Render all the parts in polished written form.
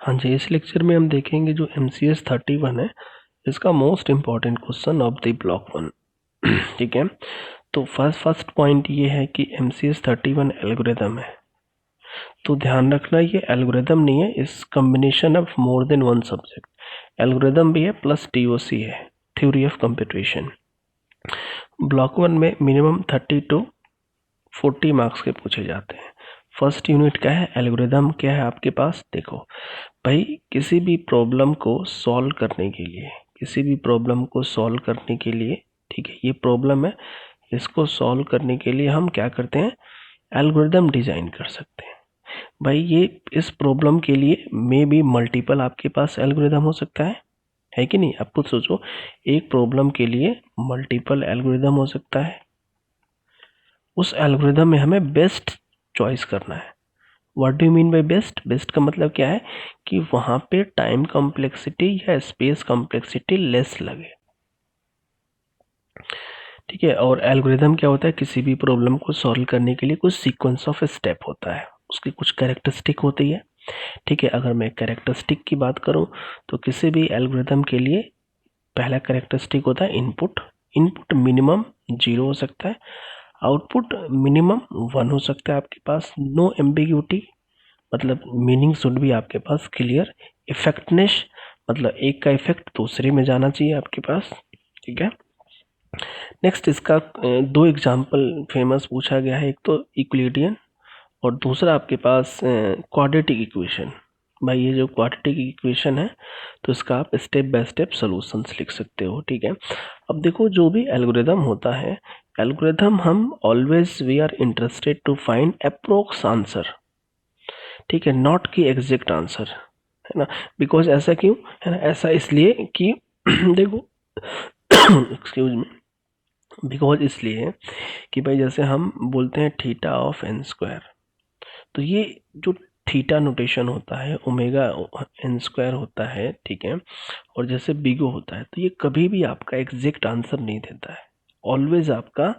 हाँ जी, इस लेक्चर में हम देखेंगे जो MCS 31 है, इसका most important question of the block 1। ठीक है, तो फर्स्ट पॉइंट ये है कि MCS 31 एल्गोरिदम है। तो ध्यान रखना, ये एल्गोरिदम नहीं है, इस combination of more than one subject. Algorithm भी है प्लस TOC है, थ्योरी ऑफ कंप्यूटेशन। ब्लॉक 1 में मिनिमम 30 to 40 मार्क्स के पूछे जाते हैं। फर्स्ट यूनिट क्या है, एल्गोरिदम क्या है आपके पास। देखो भाई, किसी भी प्रॉब्लम को सॉल्व करने के लिए, ठीक है, ये प्रॉब्लम है, इसको सॉल्व करने के लिए हम क्या करते हैं, एल्गोरिदम डिजाइन कर सकते हैं। भाई ये इस प्रॉब्लम के लिए मे बी मल्टीपल आपके पास एल्गोरिदम हो सकता है कि नहीं। आप खुद सोचो, एक प्रॉब्लम के लिए मल्टीपल एल्गोरिदम हो सकता है। उस एल्गोरिदम में हमें बेस्ट चॉइस करना है। What do you mean by best? Best का मतलब क्या है कि वहां पे टाइम कॉम्प्लेक्सिटी या स्पेस कॉम्प्लेक्सिटी लेस लगे। ठीक है, और एल्गोरिदम क्या होता है, किसी भी प्रॉब्लम को सॉल्व करने के लिए कुछ सीक्वेंस ऑफ स्टेप होता है, उसकी कुछ कैरेक्टरिस्टिक होती है। ठीक है, अगर मैं कैरेक्टरिस्टिक की बात करूं तो किसी भी एल्गोरिदम के लिए पहला कैरेक्टरिस्टिक होता है इनपुट। इनपुट मिनिमम 0 हो सकता है, आउटपुट मिनिमम 1 हो सकता है आपके पास। नो एम्बिग्यूटी, मतलब मीनिंग शुड भी आपके पास क्लियर। इफेक्टनेस, मतलब एक का इफेक्ट दूसरे में जाना चाहिए आपके पास। ठीक है, नेक्स्ट इसका दो एग्जांपल फेमस पूछा गया है, एक तो इक्विलिडियन और दूसरा आपके पास क्वाड्रेटिक इक्वेशन। भाई ये जो क्वाड्रेटिक इक्वेशन है, तो इसका आप स्टेप बाय स्टेप सॉल्यूशंस लिख सकते हो। ठीक है, अब देखो जो भी एल्गोरिदम होता है, एल्गोरिदम हम always we are interested to find approx answer. ठीक है, नॉट की एग्जैक्ट आंसर, है ना। बिकॉज ऐसा क्यों है ना, ऐसा इसलिए कि देखो एक्सक्यूज मी, बिकॉज इसलिए कि भाई जैसे हम बोलते हैं थीटा ऑफ एन स्क्वायर, तो ये जो थीटा नोटेशन होता है, ओमेगा एन स्क्वायर होता है, ठीक है, और जैसे बिगो होता है, तो ये कभी भी आपका एग्जैक्ट आंसर नहीं देता है। ऑलवेज आपका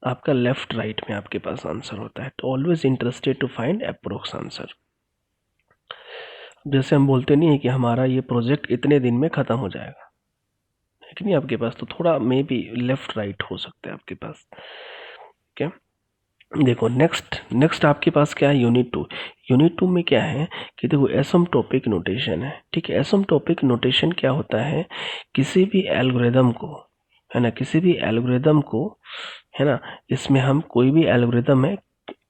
आपका लेफ्ट राइट में आपके पास आंसर होता है। तो always interested to find approx answer. जैसे हम बोलते नहीं है कि हमारा ये प्रोजेक्ट इतने दिन में ख़त्म हो जाएगा, है कि नहीं आपके पास, तो थोड़ा मे बी लेफ्ट राइट हो सकता है आपके पास। क्या, देखो नेक्स्ट आपके पास क्या है, यूनिट 2 में क्या है कि देखो एसिम्प्टोटिक नोटेशन है। ठीक है, एसिम्प्टोटिक नोटेशन क्या होता है, किसी भी एल्गोरिदम को, है ना, है ना, इसमें हम कोई भी एल्गोरिदम है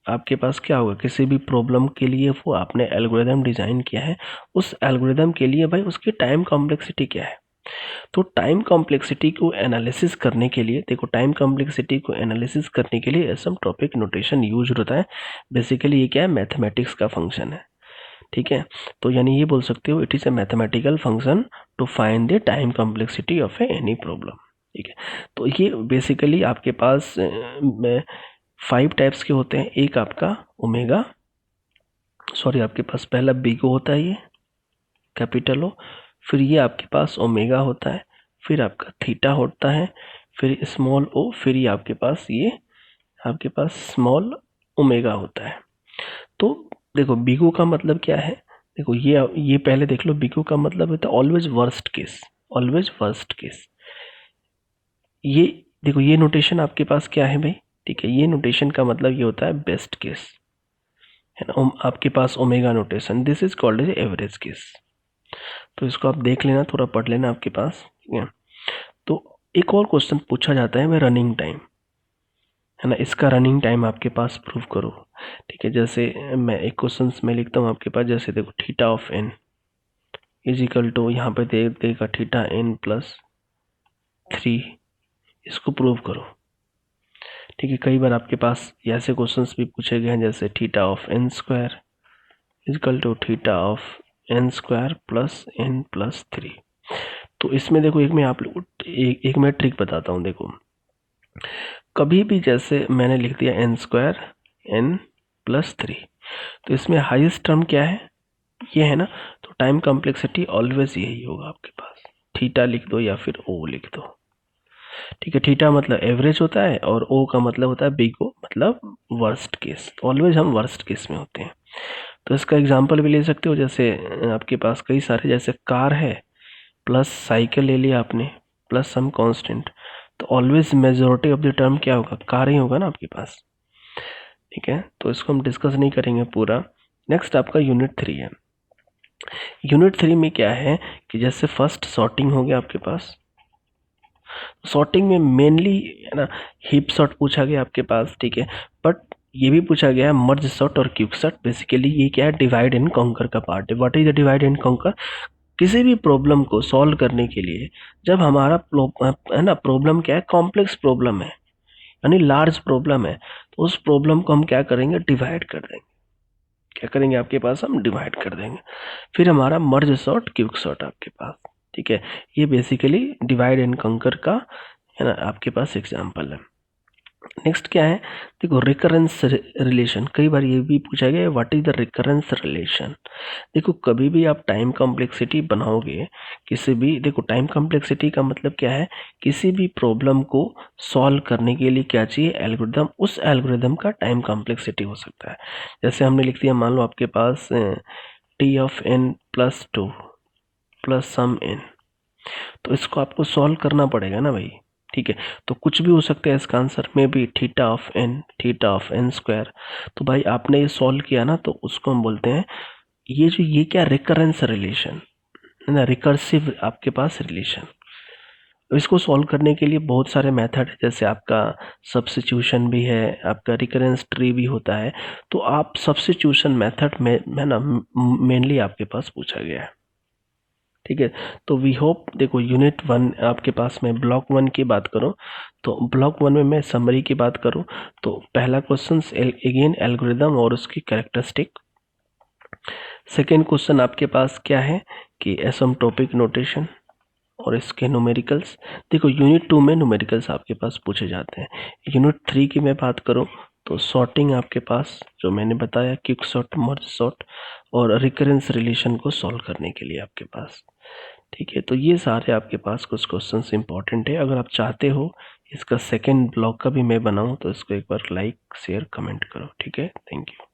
आपके पास, क्या होगा, किसी भी प्रॉब्लम के लिए वो आपने एल्गोरिदम डिजाइन किया है, उस एल्गोरिदम के लिए भाई उसकी टाइम कॉम्प्लेक्सिटी क्या है। तो टाइम कॉम्प्लेक्सिटी को एनालिसिस करने के लिए, देखो टाइम कॉम्प्लेक्सिटी को एनालिसिस करने के लिए एसिम्प्टोटिक नोटेशन यूज होता है। बेसिकली ये क्या है, मैथमेटिक्स का फंक्शन है। ठीक है, तो यानी ये बोल सकते हो, it is a mathematical function to find the time complexity of any problem. ठीक है, तो ये बेसिकली आपके पास 5 टाइप्स के होते हैं। एक आपका ओमेगा, सॉरी आपके पास पहला बिगो होता है, ये कैपिटल ओ, फिर ये आपके पास ओमेगा होता है, फिर आपका थीटा होता है, फिर स्मॉल ओ, फिर ये आपके पास स्मॉल ओमेगा होता है। तो देखो बिगो का मतलब क्या है, देखो ये पहले देख लो, बिगो का मतलब होता है always worst case, always worst case. ये देखो, ये नोटेशन आपके पास क्या है भाई, ठीक है, ये नोटेशन का मतलब ये होता है बेस्ट केस, है ना। आपके पास omega notation, this is called as average case. तो इसको आप देख लेना, थोड़ा पढ़ लेना आपके पास, ठीक है। तो एक और क्वेश्चन पूछा जाता है, वह रनिंग टाइम, है ना, इसका रनिंग टाइम आपके पास प्रूव करो। ठीक है, जैसे मैं एक क्वेश्चन में लिखता हूँ आपके पास, जैसे देखो theta of n is equal to, यहाँ पे दे देगा थीटा एन प्लस 3, इसको प्रूव करो। ठीक है, कई बार आपके पास ऐसे क्वेश्चंस भी पूछे गए हैं, जैसे theta of n square is equal to theta of n square plus n plus 3। तो इसमें देखो, एक मैं आप लोग एक मैं ट्रिक बताता हूँ। देखो कभी भी जैसे मैंने लिख दिया एन स्क्वायर एन प्लस 3, तो इसमें हाईएस्ट टर्म क्या है, ये है ना, तो टाइम कॉम्प्लेक्सिटी ऑलवेज यही होगा आपके पास। थीटा लिख दो या फिर ओ लिख दो। ठीक है, थीटा मतलब एवरेज होता है और ओ का मतलब होता है बिग ओ, मतलब वर्स्ट केस। ऑलवेज हम वर्स्ट केस में होते हैं। तो इसका एग्जांपल भी ले सकते हो, जैसे आपके पास कई सारे, जैसे कार है प्लस साइकिल ले लिया आपने प्लस सम कांस्टेंट, तो always majority of the term क्या होगा, कार ही होगा ना आपके पास। ठीक है, तो इसको हम डिस्कस नहीं करेंगे पूरा। नेक्स्ट आपका यूनिट 3 है। यूनिट 3 में क्या है कि जैसे फर्स्ट सॉर्टिंग हो गया आपके पास, सॉर्टिंग में मेनली है ना हीप सॉर्ट पूछा गया आपके पास। ठीक है, बट ये भी पूछा गया है मर्ज सॉर्ट और क्विक सॉर्ट। बेसिकली ये क्या है, डिवाइड एंड कॉन्कर का पार्ट है। What is the divide and conquer? किसी भी प्रॉब्लम को सॉल्व करने के लिए जब हमारा है ना प्रॉब्लम क्या है, कॉम्प्लेक्स प्रॉब्लम है यानी लार्ज प्रॉब्लम है, तो उस प्रॉब्लम को हम क्या करेंगे, डिवाइड कर देंगे। क्या करेंगे आपके पास, हम डिवाइड कर देंगे। फिर हमारा मर्ज सॉर्ट क्विक सॉर्ट आपके पास। ठीक है, ये बेसिकली डिवाइड एंड कंकर का है ना आपके पास एग्जांपल है। नेक्स्ट क्या है, देखो रिकरेंस रिलेशन। कई बार ये भी पूछा गया है what is the recurrence relation. देखो कभी भी आप टाइम कॉम्प्लेक्सिटी बनाओगे किसी भी, देखो टाइम कॉम्प्लेक्सिटी का मतलब क्या है, किसी भी प्रॉब्लम को सॉल्व करने के लिए क्या चाहिए, एल्गोरिदम। उस एल्गोरिदम का टाइम कॉम्प्लेक्सिटी हो सकता है। जैसे हमने लिख दिया, मान लो आपके पास T of N plus 2 plus some N, तो इसको आपको सॉल्व करना पड़ेगा ना भाई। ठीक है, तो कुछ भी हो सकता है इसका आंसर में भी, थीटा ऑफ एन स्क्वायर। तो भाई आपने ये सॉल्व किया ना, तो उसको हम बोलते हैं ये क्या, रिकरेंस रिलेशन है ना, रिकर्सिव आपके पास रिलेशन। इसको सॉल्व करने के लिए बहुत सारे मेथड है, जैसे आपका सब्स्टिट्यूशन भी है, आपका रिकरेंस ट्री भी होता है। तो आप सब्स्टिट्यूशन मेथड में है ना मेनली आपके पास पूछा गया है। ठीक है, तो वी होप, देखो यूनिट 1 आपके पास में ब्लॉक 1 की बात करूं, तो ब्लॉक 1 में मैं समरी की बात करूं तो पहला क्वेश्चन अगेन एल्गोरिदम और उसकी कैरेक्टरिस्टिक। सेकेंड क्वेश्चन आपके पास क्या है कि एसिम्प्टोटिक नोटेशन और इसके न्यूमेरिकल्स। देखो यूनिट 2 में न्यूमेरिकल्स आपके पास पूछे जाते हैं। यूनिट 3 की मैं बात करूं तो सॉर्टिंग आपके पास जो मैंने बताया, क्विक सॉर्ट, मर्ज सॉर्ट और रिकरेंस रिलेशन को सॉल्व करने के लिए आपके पास। ठीक है, तो ये सारे आपके पास कुछ क्वेश्चंस इंपॉर्टेंट है। अगर आप चाहते हो इसका सेकेंड ब्लॉग का भी मैं बनाऊं तो इसको एक बार लाइक शेयर कमेंट करो। ठीक है, थैंक यू।